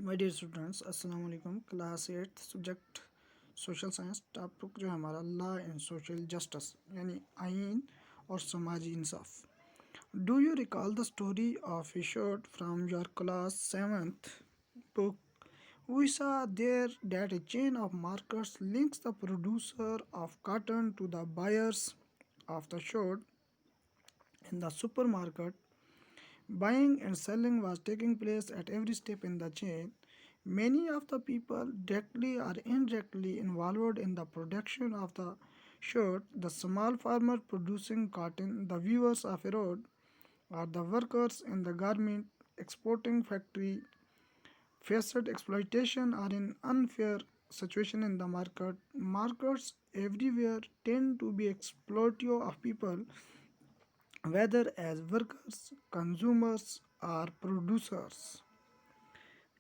My dear students, अस्सलाम वालेकुम। Class 8 subject social science. Topic जो है हमारा लॉ एंड सोशल जस्टिस यानी आइन और समाजी इंसाफ। Do you recall the story of a short from your class 7th book? We saw there that a chain of markers links the producer of cotton to the buyers of the short in the supermarket. Buying and selling was taking place at every step in the chain. Many of the people directly or indirectly involved in the production of the shirt, the small farmer producing cotton, the weavers of a road, or the workers in the garment exporting factory, faced exploitation or an unfair situation in the market. Markets everywhere tend to be exploitative of people, whether as workers, consumers, or producers.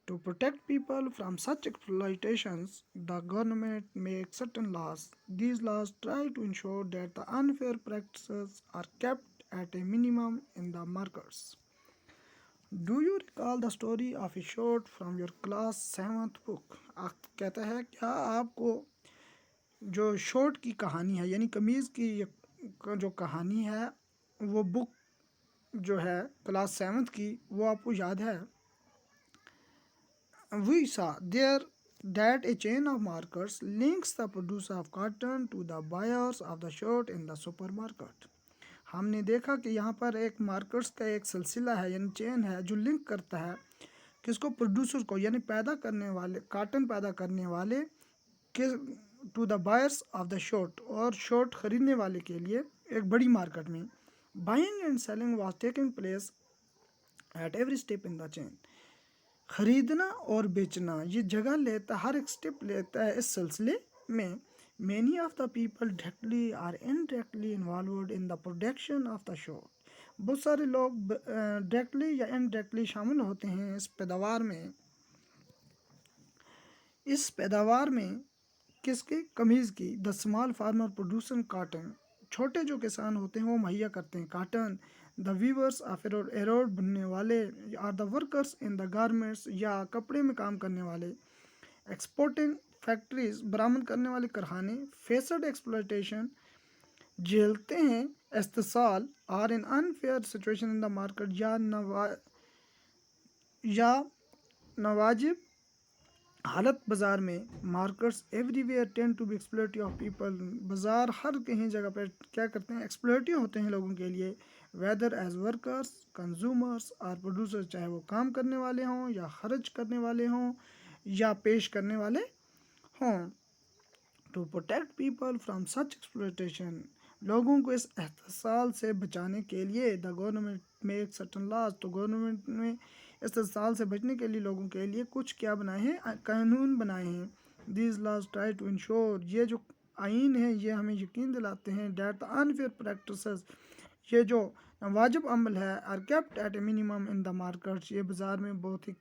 To protect people from such exploitations, the government makes certain laws. These laws try to ensure that the unfair practices are kept at a minimum in the markets. Do you recall the story of a short from your class 7th book? कहता है क्या आपको जो short की कहानी है यानी कमीज़ की जो कहानी है वो बुक जो है क्लास 7th की वो आपको याद है? We saw there that a chain of markers links the producer of cotton to the buyers of the shirt in the supermarket. हमने देखा कि यहाँ पर एक मार्कर्स का एक सिलसिला है यानी चेन है जो लिंक करता है किसको, प्रोड्यूसर को यानी पैदा करने वाले, काटन पैदा करने वाले के to the buyers of the shirt, और शर्ट खरीदने वाले के लिए एक बड़ी मार्केट में। Buying and selling was taking place at every step in the chain. खरीदना और बेचना ये जगह लेता, हर एक स्टेप लेता है इस सिलसिले में। Many of the people directly और indirectly involved in the production of the show. बहुत सारे लोग डायरेक्टली या इनडायरेक्टली शामिल होते हैं इस पैदावार में। इस पैदावार में किसकी, कमीज़ की। The small farmer producing cotton, छोटे जो किसान होते हैं वो मुहैया करते हैं cotton. The weavers of Erode, बुनने वाले। Are the workers in the garments, या कपड़े में काम करने वाले। एक्सपोर्टिंग फैक्ट्रीज, बरामद करने वाले कारखाने। फेसड एक्सप्लॉयटेशन, झेलते हैं इस्तेसाल। Are in unfair situation in the market, या नवाजिब हालत बाज़ार में। Markets everywhere tend to be exploitative of people, बाज़ार हर कहीं जगह पर क्या करते हैं, एक्सप्लोइटिव होते हैं लोगों के लिए। वेदर एज वर्कर्स, कंज्यूमर्स और प्रोड्यूसर्स, चाहे वो काम करने वाले हों या खर्च करने वाले हों या पेश करने वाले हों। To protect people from such exploitation, लोगों को इस एहतसाल से बचाने के लिए the government make certain laws, तो गवर्नमेंट ने इस एहतसाल से बचने के लिए लोगों के लिए कुछ क्या बनाए हैं, कानून बनाए हैं। These laws try to ensure, ये जो आइन है ये हमें यकीन दिलाते हैं डैट द अनफेयर प्रैक्टिसेस, ये जो वाजिब अमल है, are kept at a minimum in the markets, ये बाज़ार में बहुत ही